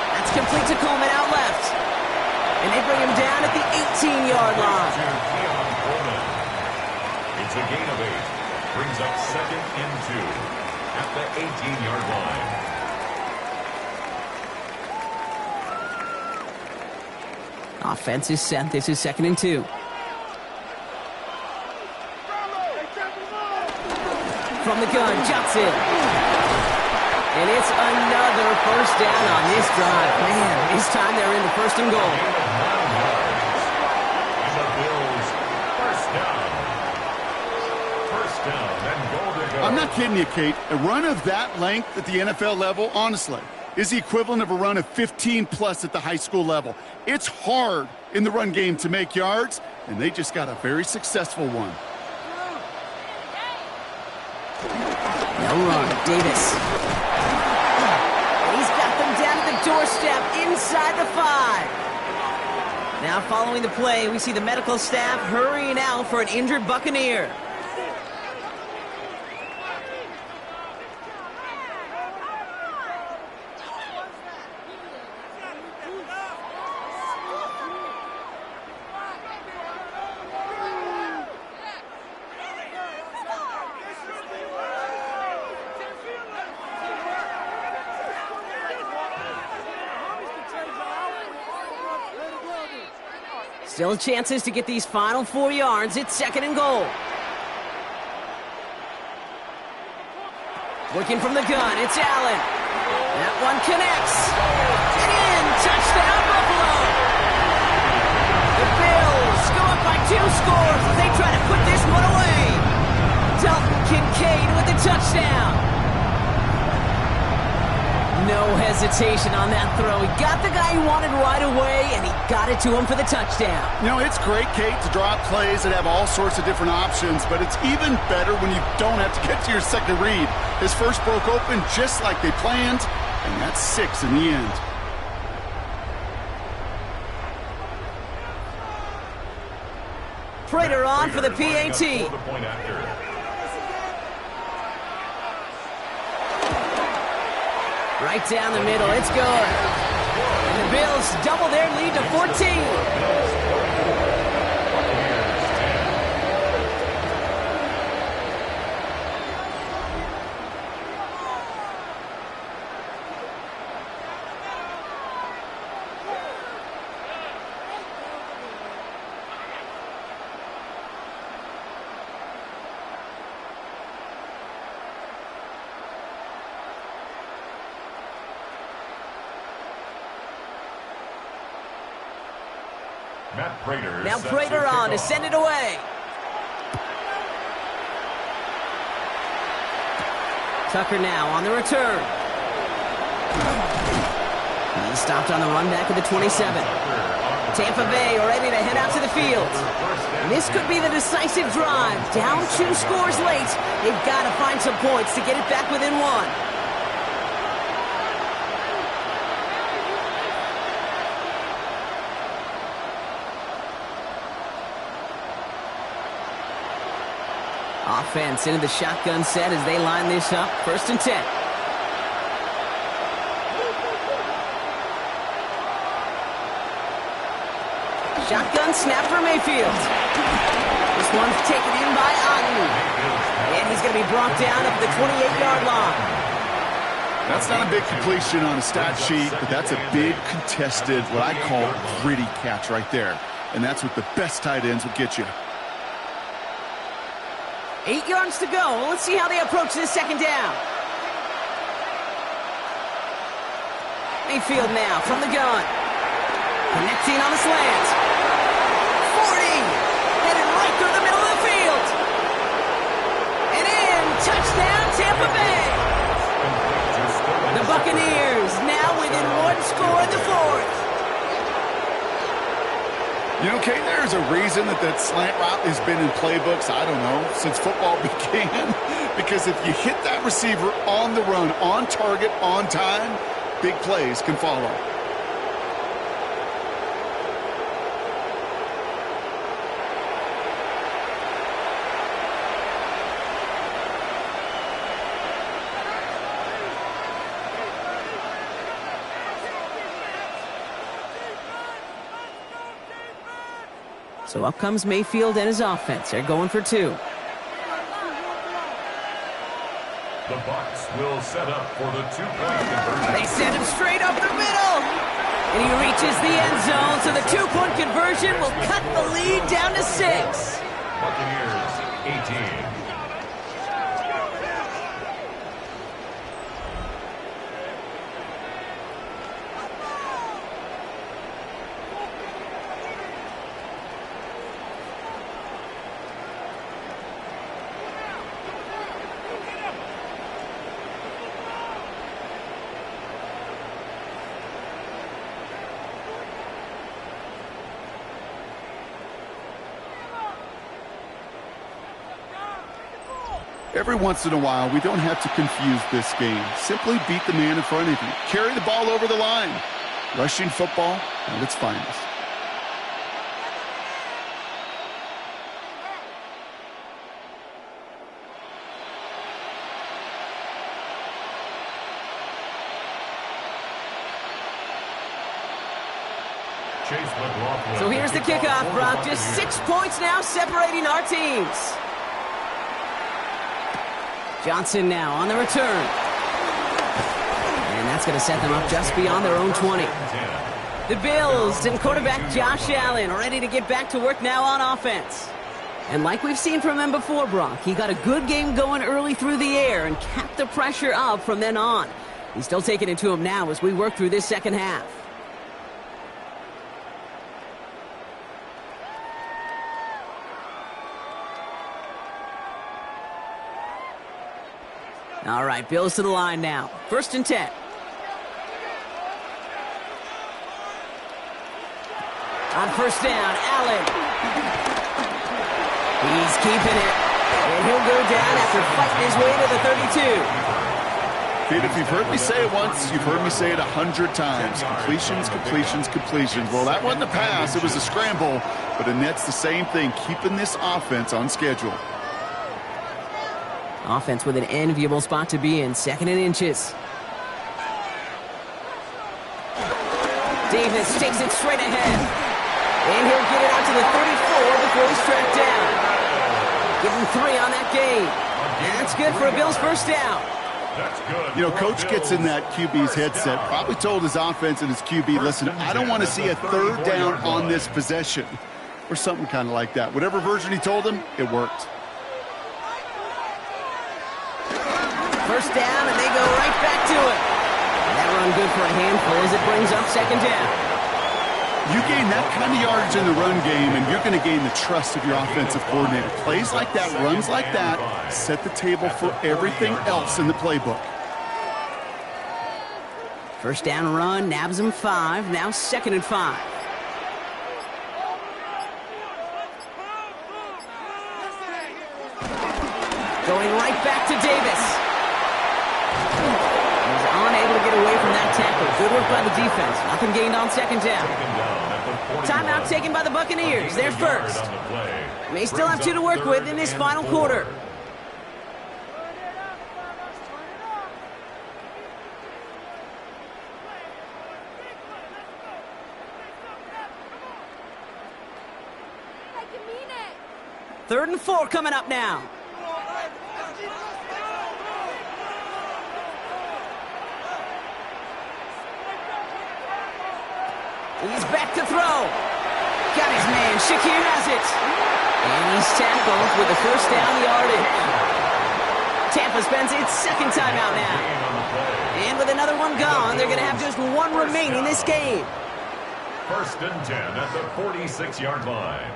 That's complete to Coleman out left. And they bring him down at the 18-yard line. It's a gain of 8. Brings up 2nd and 2 at the 18-yard line. Offense is set. This is 2nd and 2. From the gun, Johnson. And it's another first down on this drive. Man, this time they're in the 1st and goal. And the Bills first down. First down and goal to go. I'm not kidding you, Kate. A run of that length at the NFL level, honestly, is the equivalent of a run of 15-plus at the high school level. It's hard in the run game to make yards, and they just got a very successful one. No run, Davis. He's got them down at the doorstep inside the 5. Now following the play, we see the medical staff hurrying out for an injured Buccaneer. Still chances to get these final 4 yards. It's 2nd and goal. Working from the gun, it's Allen. That one connects. And in, touchdown Buffalo. The Bills go up by 2 scores as they try to put this one away. Dalton Kincaid with the touchdown. No hesitation on that throw. He got the guy he wanted right away, and he got it to him for the touchdown. You know, it's great, Kate, to draw up plays that have all sorts of different options, but it's even better when you don't have to get to your second read. His first broke open just like they planned, and that's 6 in the end. Prater on for the PAT. Right down the middle, it's good. And the Bills double their lead to 14. Now Prater on to send it away. Tucker now on the return. He stopped on the run back at the 27. Tampa Bay ready to head out to the field. This could be the decisive drive. Down 2 scores late. They've got to find some points to get it back within 1. Offense into the shotgun set as they line this up. 1st and 10. Shotgun snap for Mayfield. This one's taken in by Otten. And he's going to be brought down up the 28-yard line. That's not a big completion on a stat sheet, but that's a big contested, what I call gritty catch right there. And that's what the best tight ends will get you. 8 yards to go. Let's see how they approach this 2nd down. Mayfield now from the gun. Connecting on the slant. 40. Headed right through the middle of the field. And in. Touchdown, Tampa Bay. The Buccaneers now within 1 score in the 4th. You know, Kate, there's a reason that slant route has been in playbooks, I don't know, since football began. Because if you hit that receiver on the run, on target, on time, big plays can follow. So up comes Mayfield and his offense. They're going for 2. The Bucs will set up for the 2-point conversion. They send him straight up the middle. And he reaches the end zone, so the 2-point conversion will cut the lead down to 6. Buccaneers 18. Every once in a while, we don't have to confuse this game. Simply beat the man in front of you. Carry the ball over the line. Rushing football at its finest. So here's the kickoff, Brock. Just 6 points now separating our teams. Johnson now on the return. And that's going to set them up just beyond their own 20. The Bills and quarterback Josh Allen ready to get back to work now on offense. And like we've seen from him before, Brock, he got a good game going early through the air and kept the pressure up from then on. He's still taking it to him now as we work through this second half. All right, Bills to the line now. 1st and 10. On 1st down, Allen. He's keeping it. And he'll go down after fighting his way to the 32. Pete, if you've heard me say it once, you've heard me say it 100 times. Completions, completions, completions. Well, that wasn't a pass. It was a scramble. But Annette's the same thing, keeping this offense on schedule. Offense with an enviable spot to be in. 2nd and inches. Davis takes it straight ahead. And he'll get it out to the 34 before he's tracked down. Give him 3 on that game. And that's good for a Bills 1st down. That's good. You know, Coach gets in that QB's headset, probably told his offense and his QB, listen, I don't want to see a 3rd down on this possession. Or something kind of like that. Whatever version he told him, it worked. 1st down, and they go right back to it. And that run good for a handful as it brings up 2nd down. You gain that kind of yardage in the run game, and you're going to gain the trust of your offensive coordinator. Plays like that, runs like that, set the table for everything else in the playbook. 1st down run, nabs him 5, now 2nd and 5. Going right back to Davis. He's unable to get away from that tackle. Good work by the defense. Nothing gained on 2nd down. Timeout taken by the Buccaneers. They're 1st. May still have 2 to work with in this final quarter. Third and 4 coming up now. He's back to throw. Got his man. Shakir has it. And he's tackled with the 1st down yardage. Tampa spends its 2nd timeout now. And with another one gone, they're going to have just 1 remaining this game. 1st and 10 at the 46-yard line.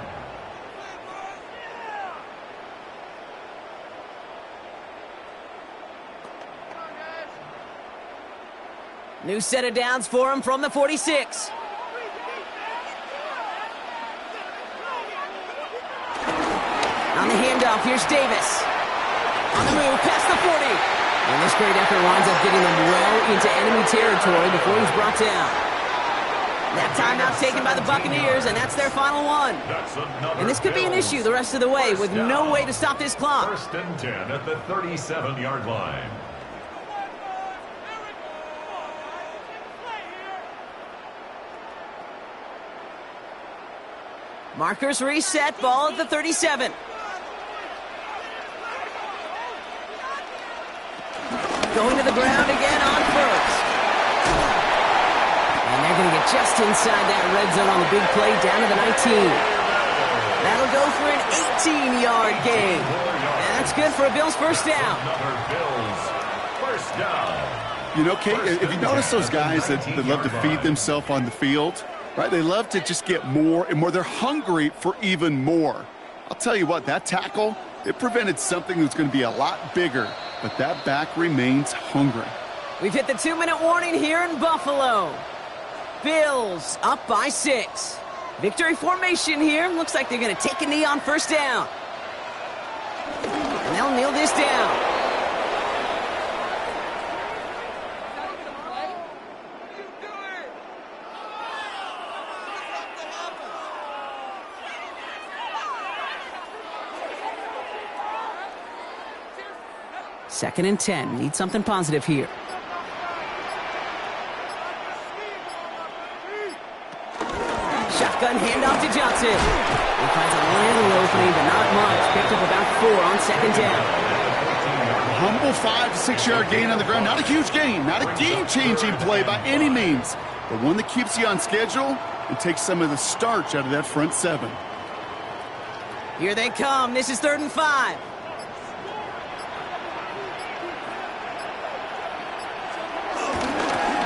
New set of downs for him from the 46. On the handoff, here's Davis. On the move, past the 40. And this great effort winds up getting them well into enemy territory before he's brought down. That timeout taken by the Buccaneers, and that's their final one. And this could be an issue the rest of the way with no way to stop this clock. 1st and 10 at the 37-yard line. Markers reset, ball at the 37. Going to the ground again on 1st. And they're going to get just inside that red zone on the big play down to the 19. That'll go for an 18-yard gain. And that's good for a Bills 1st down. Another Bills 1st down. You know, Kate, if you notice those guys that love to feed themselves on the field, right? They love to just get more and more. They're hungry for even more. I'll tell you what, that tackle, it prevented something that's going to be a lot bigger, but that back remains hungry. We've hit the 2-minute warning here in Buffalo. Bills up by 6. Victory formation here. Looks like they're going to take a knee on 1st down. And they'll kneel this down. Second and 10. Need something positive here. Shotgun handoff to Johnson. He finds a little opening, but not much. Picked up about 4 on 2nd down. Humble 5 to 6 yard gain on the ground. Not a huge gain. Not a game-changing play by any means. but one that keeps you on schedule and takes some of the starch out of that front seven. Here they come. This is 3rd and 5.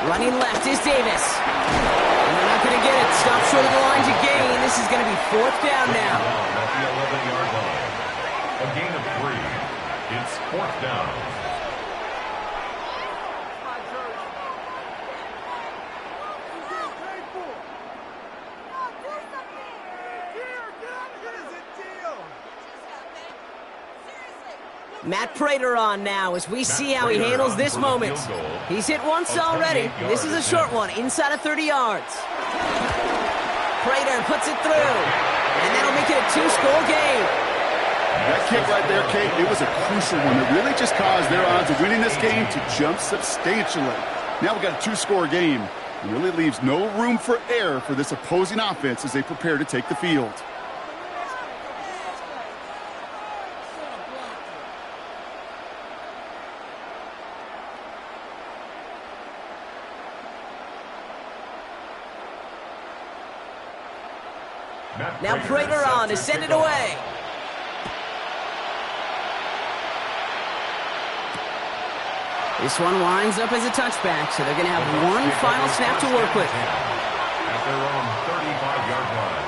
Running left is Davis. And they're not going to get it. Stop short of the line to gain. This is going to be 4th down now. At the 11-yard line. A gain of 3. It's 4th down. Matt Prater on now as we see how he handles this moment. He's hit once already. This is a short one, inside of 30 yards. Prater puts it through, and that'll make it a 2-score game. That kick right there, Kate, it was a crucial one. It really just caused their odds of winning this game to jump substantially. Now we've got a 2-score game. It really leaves no room for error for this opposing offense as they prepare to take the field. Now Prater on to send it away. This one winds up as a touchback, so they're going to have one final snap to work with. At their own 35-yard line.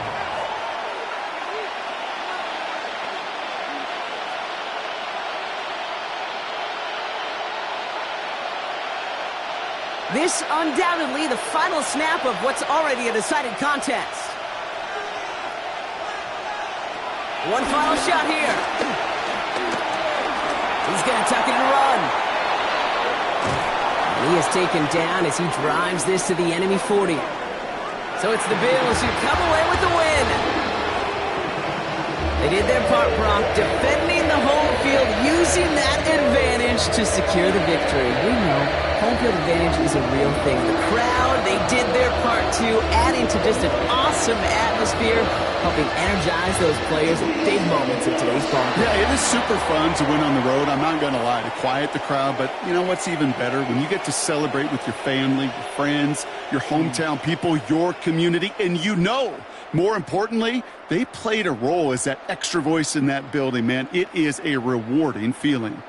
This undoubtedly the final snap of what's already a decided contest. One final shot here. He's going to tuck it and run. And he is taken down as he drives this to the enemy 40. So it's the Bills who come away with the win. They did their part, Brock, defending the home field, using that advantage to secure the victory. We know home field advantage is a real thing. The crowd, they did their part too, adding to just an awesome atmosphere, helping energize those players at big moments in today's ball game. Yeah, it is super fun to win on the road. I'm not going to lie, to quiet the crowd. But you know what's even better? When you get to celebrate with your family, your friends, your hometown people, your community, and you know, more importantly, they played a role as that extra voice in that building, man. It is a rewarding feeling.